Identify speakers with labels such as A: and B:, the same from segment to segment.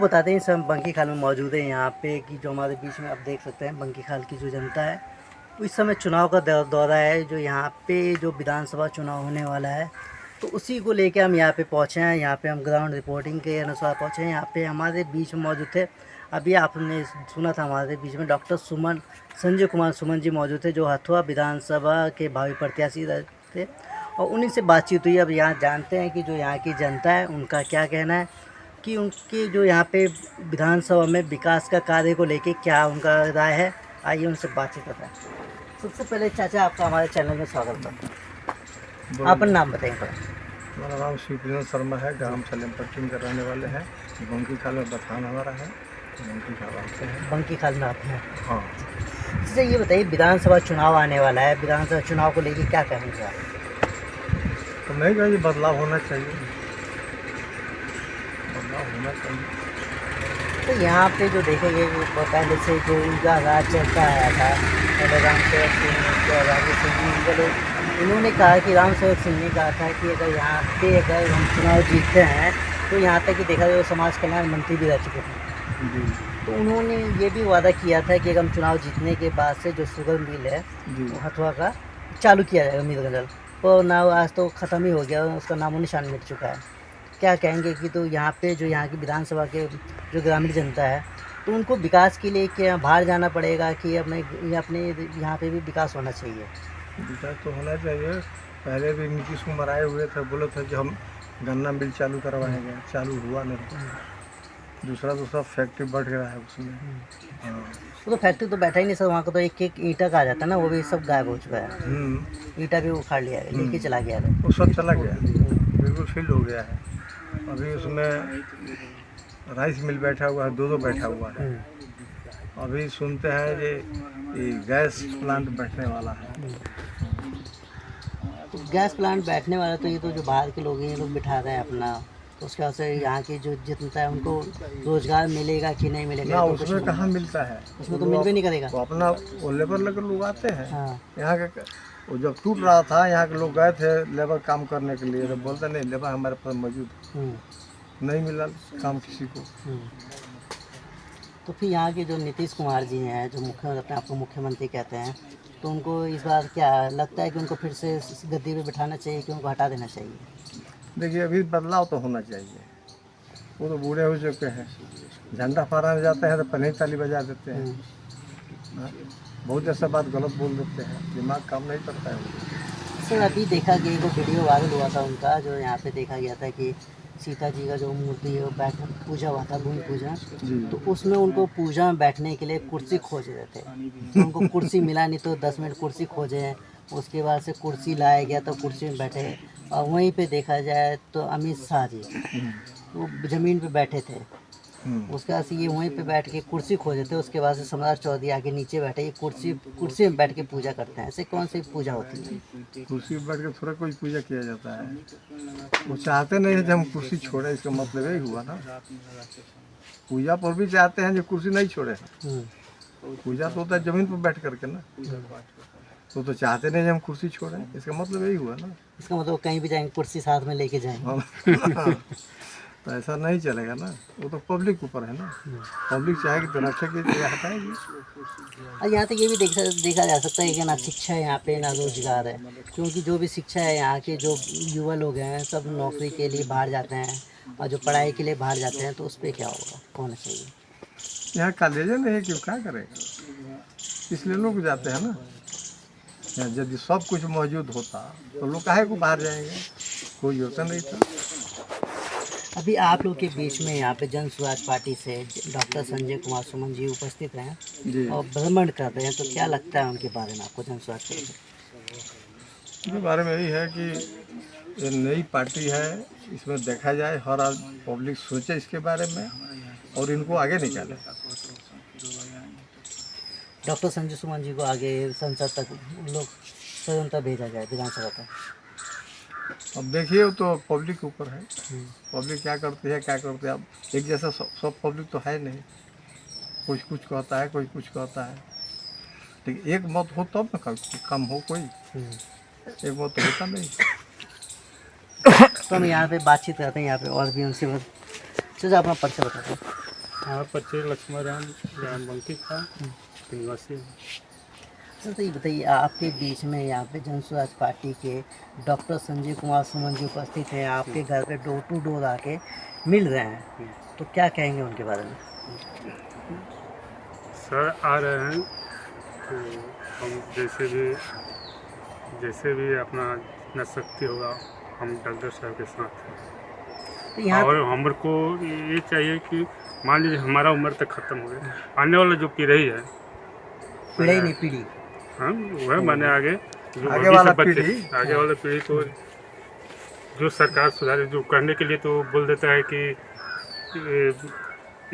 A: बताते हैं इस समय बंकी खाल में मौजूद है यहाँ पे कि जो हमारे बीच में आप देख सकते हैं बंकी खाल की जो जनता है वो इस समय चुनाव का दौरा है जो यहाँ पे जो विधानसभा चुनाव होने वाला है तो उसी को लेके हम यहाँ पे पहुँचे हैं। यहाँ पे हम ग्राउंड रिपोर्टिंग के अनुसार पहुँचे हैं। यहाँ पे हमारे बीच में मौजूद थे, अभी आपने सुना था हमारे बीच में डॉक्टर संजय कुमार सुमन जी मौजूद थे जो हथुआ विधानसभा के भावी प्रत्याशी थे और उन्हीं से बातचीत हुई। अब यहाँ जानते हैं कि जो यहाँ की जनता है उनका क्या कहना है कि उनकी जो यहाँ पे विधानसभा में विकास का कार्य को लेके क्या उनका राय है। आइए उनसे बातचीत करते हैं। सबसे पहले चाचा आपका हमारे चैनल में स्वागत करता हूँ। आप अपना नाम बताएंगे थोड़ा।
B: हमारा नाम शिवप्रिय शर्मा है, ग्राम सलेमपट्टी में रहने वाले हैं। बंकी खाल में बथान हमारा है, बंकी खाल आते हैं।
A: बंकी खाल में आते हैं।
B: हाँ।
A: अच्छा ये बताइए विधानसभा चुनाव आने वाला है, विधानसभा चुनाव को लेके क्या कहेंगे आप?
B: तो मैं कहा बदलाव होना चाहिए, बदलाव होना चाहिए।
A: तो यहाँ पे जो देखेंगे पहले से जो उनका राज चलता आया था, पहले राम सेवक सिंह उसके राजेश सिंह जी लोग इन्होंने कहा कि राम सेवक सिंह ने कहा था कि अगर हम चुनाव जीतते हैं तो यहाँ तक कि देखा जाए समाज कल्याण मंत्री भी रह चुके थे। तो उन्होंने ये भी वादा किया था कि अगर हम चुनाव जीतने के बाद से जो शुगर मिल है वो हथुआ का चालू किया जाएगा मीरगंज, तो ना आज तो ख़त्म ही हो गया, उसका नामो निशान मिट चुका है। क्या कहेंगे कि तो यहाँ पे जो यहाँ की विधानसभा के जो ग्रामीण जनता है तो उनको विकास के लिए क्या बाहर जाना पड़ेगा कि अपने यहाँ पे भी विकास होना चाहिए?
B: विकास तो होना चाहिए। पहले भी नीतीश कुमार आए हुए थे, बोले थे कि हम गन्ना मिल चालू करवाएंगे, चालू हुआ नहीं। दूसरा फैक्ट्री बढ़ गया है उसमें। हाँ।
A: तो फैक्ट्री तो बैठा ही नहीं सर, वहाँ का तो एक ईंटा का आ जाता है ना, वो भी सब गायब हो चुका है। ईंटा भी उखाड़ लिया है, लेके चला गया है,
B: वो सब चला गया, बिल्कुल फील्ड हो गया है। अभी उसमें राइस मिल बैठा हुआ है, दो बैठा हुआ है। अभी सुनते हैं ये गैस प्लांट बैठने वाला है।
A: तो गैस प्लांट बैठने वाला तो ये तो जो बाहर के लोग हैं ये लोग बिठा रहे हैं अपना, तो उसके वजह से यहाँ की जो जनता है उनको रोजगार मिलेगा कि नहीं मिलेगा?
B: ना
A: तो
B: उसमें कहाँ मिलता है,
A: उसमें तो मिल भी नहीं करेगा।
B: वो अपना वो लेबर लेकर लोग आते हैं।
A: हाँ।
B: यहाँ के वो जब टूट रहा था यहाँ के लोग गए थे लेबर काम करने के लिए, तो बोलते नहीं लेबर हमारे पास मौजूद है। नहीं मिला काम किसी को।
A: तो फिर यहाँ के जो नीतीश कुमार जी हैं जो अपने आपको मुख्यमंत्री कहते हैं, तो उनको इस बार क्या लगता है कि उनको फिर से गद्दी पे बिठाना चाहिए कि उनको हटा देना चाहिए?
B: देखिए अभी बदलाव तो होना चाहिए। वो तो बूढ़े हो चुके हैं, झंडा फहराने जाते हैं तो पहले ताली बजा देते हैं। बहुत ऐसा बात गलत बोल देते हैं, दिमाग काम नहीं करता है।
A: सर अभी देखा गया एक वीडियो वायरल हुआ था उनका, जो यहाँ पे देखा गया था कि सीता जी का जो मूर्ति है वो पूजा हुआ था, भूमि पूजा, तो उसमें उनको पूजा में बैठने के लिए कुर्सी खोज रहे थे। तो उनको कुर्सी मिला नहीं, तो 10 मिनट कुर्सी खोजे, उसके बाद से कुर्सी लाया गया तो कुर्सी में बैठे। और वहीं पे देखा जाए तो अमित शाह जी वो ज़मीन पे बैठे थे, उसके बाद से ये वहीं पे बैठ के कुर्सी खोजे थे। उसके बाद से सम्राट चौधरी आके नीचे बैठे, ये कुर्सी में बैठ के पूजा करते हैं। ऐसे कौन सी पूजा होती है?
B: कुर्सी में बैठ के थोड़ा कोई पूजा किया जाता है। वो चाहते नहीं है जब हम कुर्सी छोड़े, इसका मतलब यही हुआ ना। पूजा पर भी चाहते हैं जो कुर्सी नहीं छोड़े। पूजा तो होता है जमीन पर बैठ करके ना, तो चाहते नहीं हम कुर्सी छोड़े, इसका मतलब यही हुआ ना।
A: इसका मतलब कहीं भी जाएंगे कुर्सी साथ में लेके जाएंगे।
B: तो ऐसा नहीं चलेगा ना, वो तो पब्लिक ऊपर है ना। पब्लिक चाहेगी तो रखेगी, तो हटाएगी।
A: और यहाँ तक ये भी देखा जा सकता है कि ना शिक्षा है यहाँ पे, ना रोजगार है, क्योंकि जो भी शिक्षा है यहाँ के जो युवा लोग हैं सब नौकरी के लिए बाहर जाते हैं और जो पढ़ाई के लिए बाहर जाते हैं, तो उस पर क्या होगा, होना चाहिए?
B: यहाँ कॉलेज नहीं है, क्यों क्या करेगा, इसलिए लोग जाते हैं ना। यहाँ यदि सब कुछ मौजूद होता तो लोग काहे को बाहर जाएंगे, कोई होता नहीं था।
A: अभी आप लोग के बीच में यहाँ पे जन स्वराज पार्टी से डॉक्टर संजय कुमार सुमन जी उपस्थित हैं और भ्रमण कर रहे हैं, तो क्या लगता है उनके बारे में आपको? जन स्वराज पार्टी
B: के बारे में यही है कि ये नई पार्टी है, इसमें देखा जाए हर आज पब्लिक सोचे इसके बारे में और इनको आगे निकाले।
A: डॉक्टर संजय सुमन जी को आगे संसद तक लोग सदन तक भेजा जाए, विधानसभा तक।
B: अब देखिए तो पब्लिक के ऊपर है, पब्लिक क्या करती है क्या करते हैं। अब एक जैसा सब पब्लिक तो है नहीं, कुछ कुछ कहता है, कोई कुछ कहता है। लेकिन एक मत हो तब ना कम हो, कोई एक मत तो होता नहीं।
A: तो हम यहाँ पे बातचीत करते हैं, यहाँ पे और भी उनसे। चलो अपना परिचय बताते हैं।
C: हाँ, परिचय लक्ष्मण राम राम बंकी था निवासी।
A: सर तो ये बताइए, आपके बीच में यहाँ पे जन स्वराज पार्टी के डॉक्टर संजय कुमार सुमन जी उपस्थित हैं, आपके घर पे डोर टू डोर आके मिल रहे हैं, तो क्या कहेंगे उनके बारे में?
C: सर आ रहे हैं तो हम जैसे भी अपना जितना शक्ति होगा हम डॉक्टर साहब के साथ हैं।
A: तो यहाँ
C: और हमको ये चाहिए कि मान लीजिए हमारा उम्र तक ख़त्म हो गया, आने वाला जो पीढ़ी है,
A: पीढ़ी नहीं पीढ़ी,
C: हाँ वह माने आगे जो
B: आगे
C: भविष्य
B: वाला
C: बच्चे
B: पीढ़ी।
C: आगे वाला पीढ़ी को जो सरकार सुधारे, जो करने के लिए तो बोल देता है कि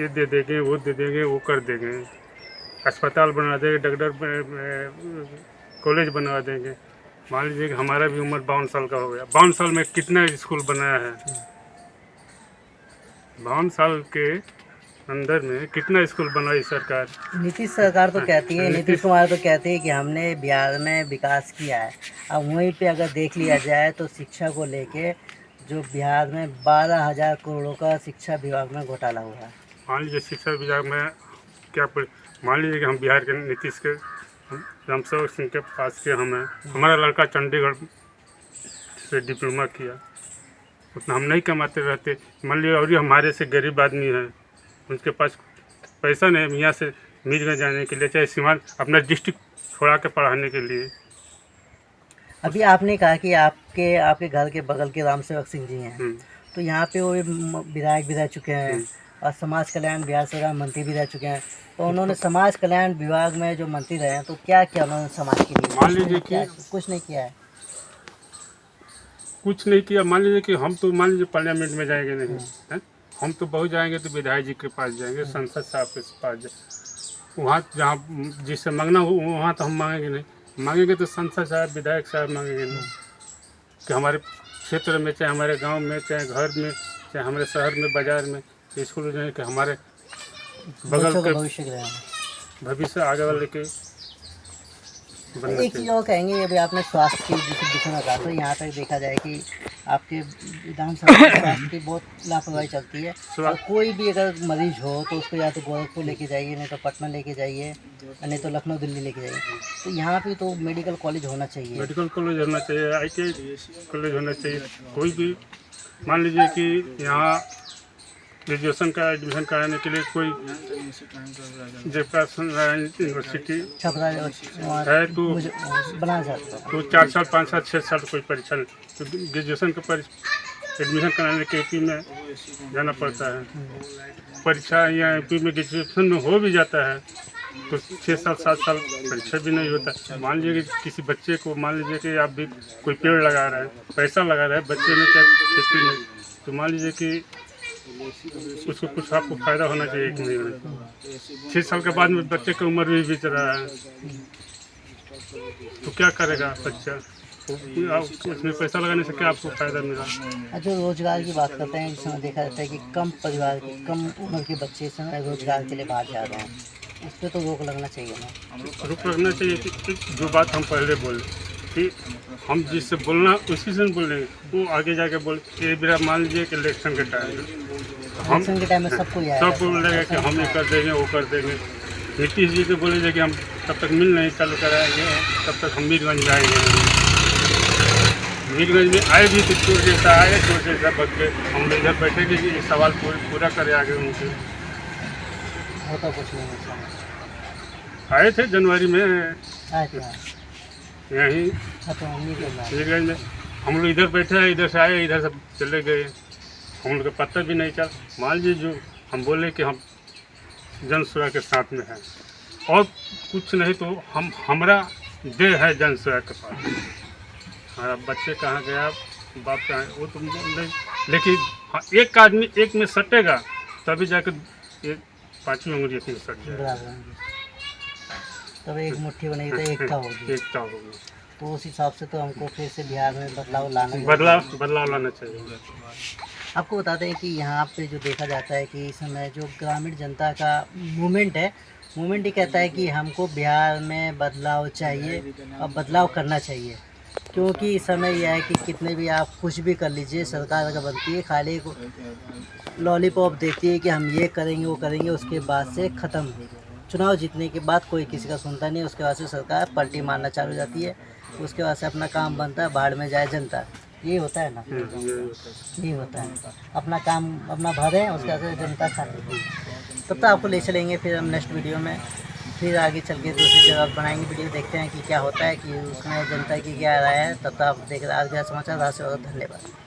C: ये दे देंगे, वो दे देंगे, वो कर देंगे, अस्पताल बना देंगे, डॉक्टर कॉलेज बनवा देंगे। मान लीजिए कि हमारा भी उम्र 52 साल का हो गया, 52 साल में कितना स्कूल बनाया है, 52 साल के अंदर में कितना स्कूल बनाई सरकार।
A: नीतीश सरकार तो कहती है, नीतीश कुमार तो कहते हैं कि हमने बिहार में विकास किया है। अब वहीं पे अगर देख लिया जाए तो शिक्षा को लेके जो बिहार में 12,000 करोड़ों का शिक्षा विभाग में घोटाला हुआ है।
C: मान लीजिए शिक्षा विभाग में क्या मान लीजिए कि हम बिहार के नीतीश के रामसेवक सिंह के पास के हमें, हमारा लड़का चंडीगढ़ से डिप्लोमा किया, उतना हम नहीं कमाते रहते। मान लीजिए और हमारे से गरीब आदमी है, उनके पास पैसा नहीं यहाँ से मीरगंज जाने के लिए, चाहे सीमान अपना डिस्ट्रिक्ट छोड़ा के पढ़ाने के लिए।
A: अभी आपने कहा कि आपके घर के बगल के रामसेवक सिंह जी हैं, तो यहाँ पे वो विधायक भी रह चुके हैं और समाज कल्याण बिहार सरकार मंत्री भी रह चुके हैं। तो उन्होंने समाज कल्याण विभाग में जो मंत्री रहे हैं तो क्या किया उन्होंने समाज के लिए?
C: मान लीजिए कि
A: कुछ नहीं किया है।
C: कुछ नहीं किया। मान लीजिए कि हम तो मान लीजिए पार्लियामेंट में जाएंगे नहीं हैं, हम तो बहुत जाएंगे तो विधायक जी के पास जाएंगे, संसद साहब के पास जाएंगे, वहाँ जहाँ जिससे मांगना हो वहाँ तो हम मांगेंगे नहीं। मांगेंगे तो संसद साहब विधायक साहब मांगेंगे नहीं कि हमारे क्षेत्र में, चाहे हमारे गांव में, चाहे घर में, चाहे हमारे शहर में, बाजार में स्कूल जाए कि हमारे बगल के भविष्य आगे वाले के बनना
A: एक चीज़ और कहेंगे, अभी आपने स्वास्थ्य की जिसे दिखाना कहा, तो यहाँ तक देखा जाए कि आपके विधानसभा में स्वास्थ्य की बहुत लापरवाही चलती है। और कोई भी अगर मरीज हो तो उसको या तो गोरखपुर लेके जाइए, नहीं तो पटना लेके जाइए, नहीं तो लखनऊ दिल्ली लेके जाइए। तो यहाँ पे तो मेडिकल कॉलेज होना चाहिए,
C: मेडिकल कॉलेज होना चाहिए, ITI कॉलेज होना चाहिए। कोई भी मान लीजिए कि यहाँ ग्रेजुएशन का एडमिशन कराने के लिए कोई जयप्रकाश नारायण यूनिवर्सिटी है तो
A: बना सकता है,
C: तो 4 साल 5 साल 6 साल कोई परीक्षा नहीं, तो ग्रेजुएशन का एडमिशन कराने के AP में जाना पड़ता है। परीक्षा या AP में ग्रेजुएशन में हो भी जाता है तो 6 साल 7 साल परीक्षा भी नहीं होता। मान लीजिए कि किसी बच्चे को, मान लीजिए कि आप भी कोई पेड़ लगा रहे हैं, पैसा लगा रहे हैं बच्चे में, चाहे खेती में, तो मान लीजिए कि उसको कुछ आपको फ़ायदा होना चाहिए कि नहीं होना चाहिए। 6 साल के बाद में बच्चे की उम्र भी बीत रहा है तो क्या करेगा बच्चा? उसमें पैसा लगाने से क्या आपको फ़ायदा मिला?
A: जो रोजगार की बात करते हैं, इस समय देखा जाता है कि कम उम्र के बच्चे इस समय रोजगार के लिए बाहर जा रहे हैं, उस पर तो रोक लगना चाहिए ना?
C: रोक लगना चाहिए कि जो बात हम पहले बोले कि हम जिससे बोलना उसी से बोलेंगे, वो आगे जाके बोल ये मेरा मान लीजिए कि इलेक्शन के टाइम हम
A: इलेक्शन के टाइम में सबको
C: सब बोलेगा कि हम ये कर देंगे, वो कर देंगे। नीतीश जी तो बोलेंगे कि हम तब तक मिल नहीं चालू कराएंगे, तब तक हम मीरगंज जाएंगे। मीरगंज में आए भी तो चोर जैसा आए, चोर जैसा बच गए। हम इधर बैठे कि ये सवाल पूरा करे आगे उनसे।
A: होता कुछ नहीं,
C: आए थे जनवरी में यहीं मीरगंज में, हम लोग इधर बैठे हैं, इधर से आए, इधर से चले गए, हम लोग का पता भी नहीं चला। मान लीजिए जो हम बोले कि हम जन सेवा के साथ में हैं और कुछ नहीं तो हमारा देह है जन सेवा के पास। हमारा बच्चे कहाँ गया, बाप कहाँ है, वो तो नहीं, लेकिन हाँ एक आदमी एक में सटेगा तभी जाकर एक 5वीं उंगली में सट जाएगा,
A: तब एक मुट्ठी बनेगी तो एकता होगी।
C: एकता होगी।
A: तो उस हिसाब से तो हमको फिर से बिहार में बदलाव लाना
C: चाहिए।
A: आपको बताते हैं कि यहाँ पे जो देखा जाता है कि इस समय जो ग्रामीण जनता का मूवमेंट है, मूवमेंट ये कहता है कि हमको बिहार में बदलाव चाहिए और बदलाव करना चाहिए। क्योंकि इस समय यह है कि कितने भी आप कुछ भी कर लीजिए, सरकार अगर बनती है खाली को लॉलीपॉप देती है कि हम ये करेंगे वो करेंगे, उसके बाद से ख़त्म। चुनाव जीतने के बाद कोई किसी का सुनता नहीं, उसके बाद से सरकार पलटी मारना चालू हो जाती है, उसके बाद से अपना काम बनता है, बाढ़ में जाए जनता। यही होता है ना, यही होता है। अपना काम अपना भरें, उसके बाद से जनता खाती है। तब तक आपको ले चलेंगे फिर हम नेक्स्ट वीडियो में, फिर आगे चल के दूसरी जगह बनाएंगे वीडियो, देखते हैं कि क्या होता है, कि उसमें जनता की क्या राय है। तब तक आप देख रहे हैं आज का समाचार। धन्यवाद।